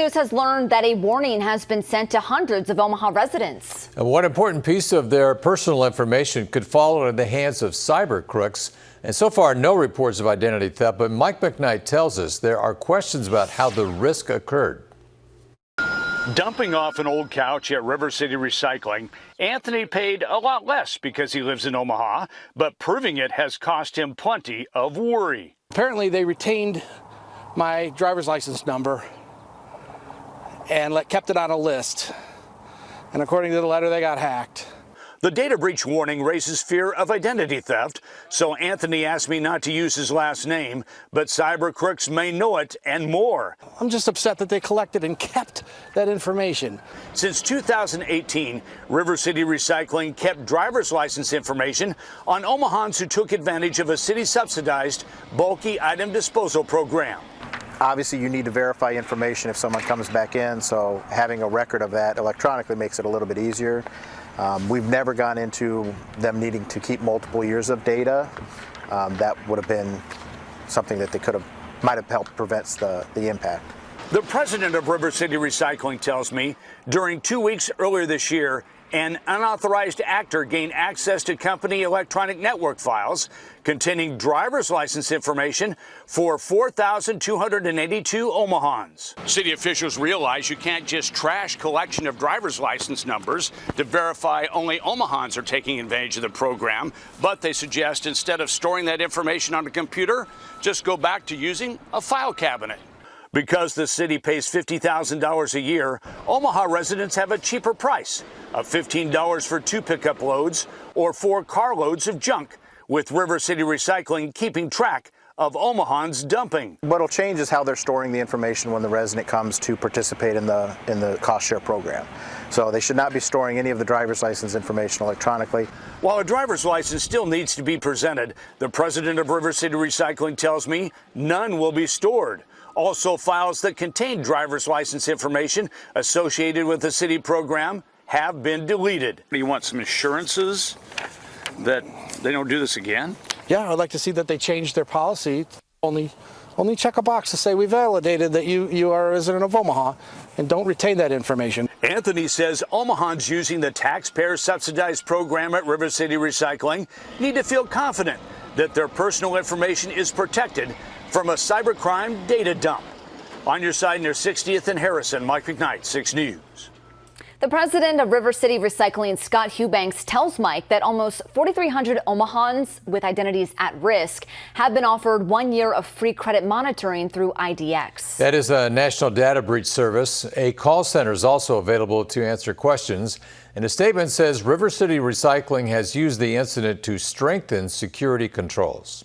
News has learned that a warning has been sent to hundreds of Omaha residents. And one important piece of their personal information could fall into the hands of cyber crooks. And so far, no reports of identity theft. But Mike McKnight tells us there are questions about how the risk occurred. Dumping off an old couch at River City Recycling, Anthony paid a lot less because he lives in Omaha, but proving it has cost him plenty of worry. Apparently, they retained my driver's license number and kept it on a list. And according to the letter, they got hacked. The data breach warning raises fear of identity theft, so Anthony asked me not to use his last name, but cyber crooks may know it and more. I'm just upset that they collected and kept that information. Since 2018, River City Recycling kept driver's license information on Omahans who took advantage of a city-subsidized bulky item disposal program. Obviously, you need to verify information if someone comes back in, so having a record of that electronically makes it a little bit easier. We've never gone into them needing to keep multiple years of data. That would have been something that they might have helped prevent the impact. The president of River City Recycling tells me during 2 weeks earlier this year, an unauthorized actor gained access to company electronic network files containing driver's license information for 4,282 Omahans. City officials realize you can't just trash collection of driver's license numbers to verify only Omahans are taking advantage of the program, but they suggest instead of storing that information on a computer, just go back to using a file cabinet. Because the city pays $50,000 a year, Omaha residents have a cheaper price of $15 for 2 pickup loads or 4 carloads of junk, with River City Recycling keeping track of Omahans dumping. What'll change is how they're storing the information when the resident comes to participate in the cost share program. So they should not be storing any of the driver's license information electronically. While a driver's license still needs to be presented, the president of River City Recycling tells me none will be stored. Also, files that contain driver's license information associated with the city program have been deleted. You want some assurances that they don't do this again? Yeah, I'd like to see that they change their policy. Only check a box to say we validated that you are a resident of Omaha and don't retain that information. Anthony says Omahans using the taxpayer-subsidized program at River City Recycling need to feel confident that their personal information is protected from a cybercrime data dump. On your side near 60th and Harrison, Mike McKnight, 6 News. The president of River City Recycling, Scott Hubanks, tells Mike that almost 4,300 Omahans with identities at risk have been offered 1 year of free credit monitoring through IDX. That is a national data breach service. A call center is also available to answer questions. And a statement says River City Recycling has used the incident to strengthen security controls.